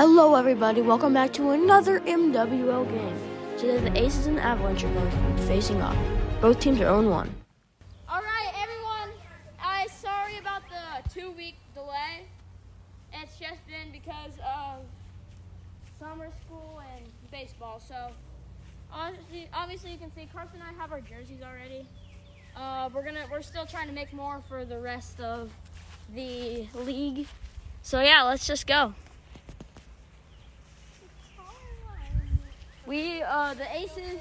Hello everybody, welcome back to another MWL game. Today the Aces and Avalanche are going to be facing off. Both teams are 0-1. Alright everyone, sorry about the 2-week delay. It's just been because of summer school and baseball. So obviously you can see Carson and I have our jerseys already. We're still trying to make more for the rest of the league. So yeah, let's just go. The Aces.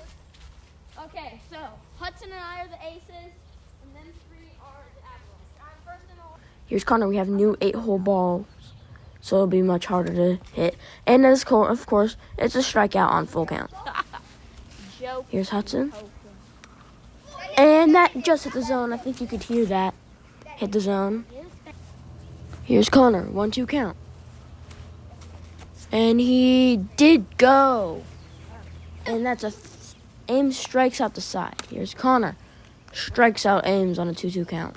Okay, so Hudson and I are the Aces, and then 3 are the Avalanche. I'm first in all. Here's Connor. We have new 8-hole balls, so it'll be much harder to hit. And as of course, it's a strikeout on full count. Joke. Here's Hudson. And that just hit the zone. I think you could hear that. Hit the zone. Here's Connor. 1-2 count. And he did go. And that's Ames strikes out the side. Here's Connor. Strikes out Ames on a 2-2 count.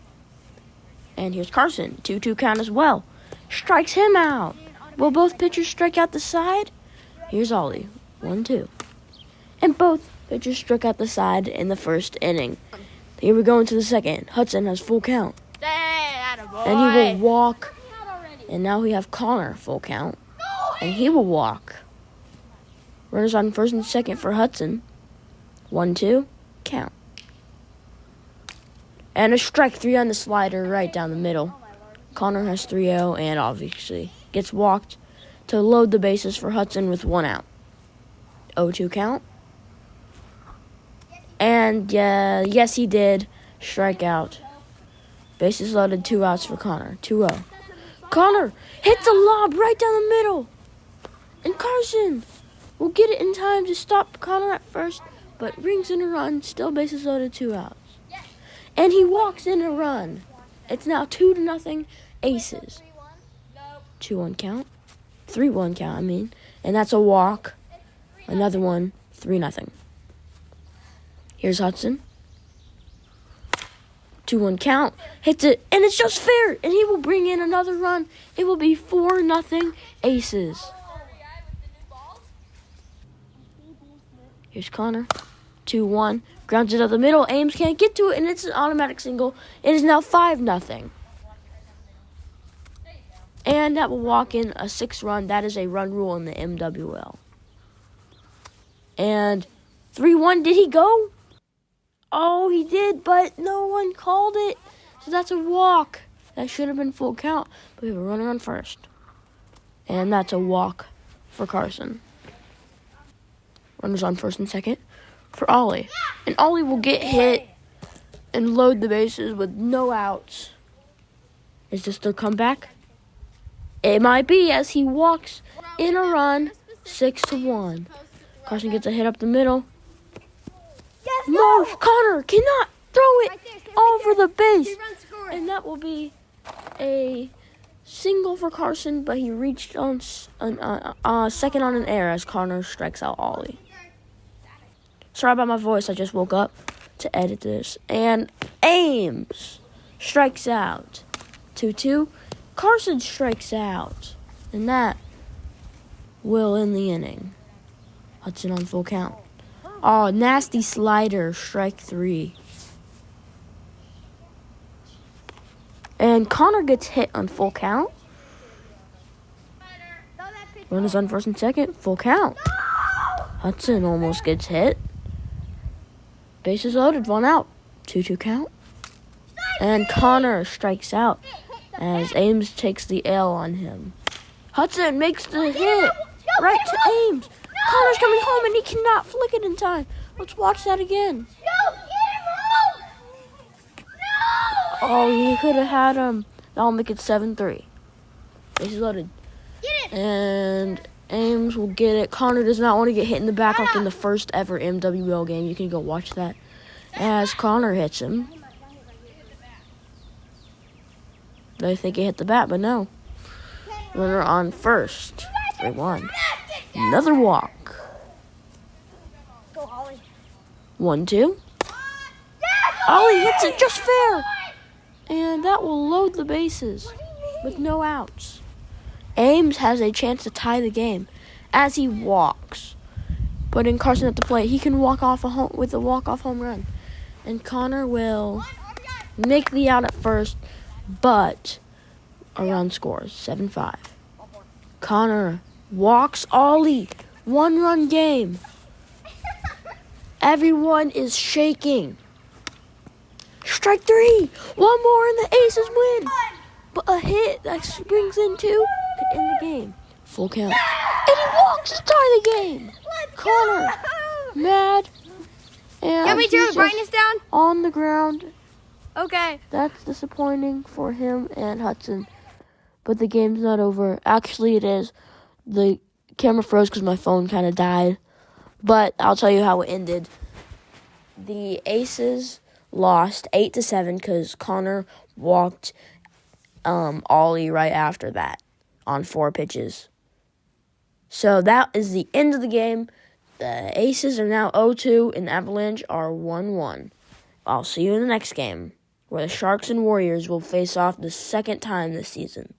And here's Carson. 2-2 count as well. Strikes him out. Will both pitchers strike out the side? Here's Ollie. 1-2. And both pitchers struck out the side in the first inning. Here we go into the second. Hudson has full count. And he will walk. And now we have Connor full count. And he will walk. Runners on first and second for Hudson. 1-2, count. And a strike 3 on the slider right down the middle. Connor has 3-0 and obviously gets walked to load the bases for Hudson with 1 out. 0-2 count. And yes, he did strike out. Bases loaded, 2 outs for Connor. 2-0. Connor hits a lob right down the middle. And Carson will get it in time to stop Connor at first, but rings in a run, still bases loaded, 2 outs. And he walks in a run. It's now 2-0 Aces. 2-1 count. 3-1 count, I mean. And that's a walk. Another one, 3-0. Here's Hudson. 2-1 count. Hits it, and it's just fair. And he will bring in another run. It will be 4-0 Aces. Here's Connor. 2-1. Grounds it up the middle. Ames can't get to it, and it's an automatic single. It is now 5-0. And that will walk in a 6th run. That is a run rule in the MWL. And 3-1. Did he go? Oh, he did, but no one called it. So that's a walk. That should have been full count. But we have a runner on first. And that's a walk for Carson. Runners on first and second for Ollie. And Ollie will get hit and load the bases with no outs. Is this their comeback? It might be as he walks in a run, 6-1. Carson gets a hit up the middle. No, Connor cannot throw it over the base. And that will be a single for Carson, but he reached on second on an error as Connor strikes out Ollie. Sorry about my voice. I just woke up to edit this. And Ames strikes out. 2-2. Carson strikes out. And that will end the inning. Hudson on full count. Oh, nasty slider. Strike 3. And Connor gets hit on full count. Runners on first and second. Full count. Hudson almost gets hit. Bases loaded, 1 out. 2-2 count. And Connor strikes out as Ames takes the L on him. Hudson makes the hit right to Ames. Connor's coming home and he cannot flick it in time. Let's watch that again. Oh, he could have had him. That'll make it 7-3. Bases loaded. And Ames will get it. Connor does not want to get hit in the back like in the first ever MWL game. You can go watch that as Connor hits him. They think he hit the bat, but no. Runner on first. 3-1. Another walk. 1-2. Ollie hits it just fair. And that will load the bases with no outs. Ames has a chance to tie the game as he walks. Putting Carson at the plate, he can walk off with a walk-off home run. And Connor will make the out at first, but a run scores, 7-5. Connor walks Ollie, 1-run game. Everyone is shaking. Strike 3, one more and the Aces win. But a hit that brings in 2 could end the game. Full count. And he walks to tie the game. Connor, mad. And Can we turn the brightness down? On the ground. Okay. That's disappointing for him and Hudson. But the game's not over. Actually, it is. The camera froze because my phone kind of died. But I'll tell you how it ended. The Aces lost 8-7 because Connor walked Ollie right after that on 4 pitches. So that is the end of the game. The Aces are now 0-2 and the Avalanche are 1-1. I'll see you in the next game, where the Sharks and Warriors will face off the second time this season.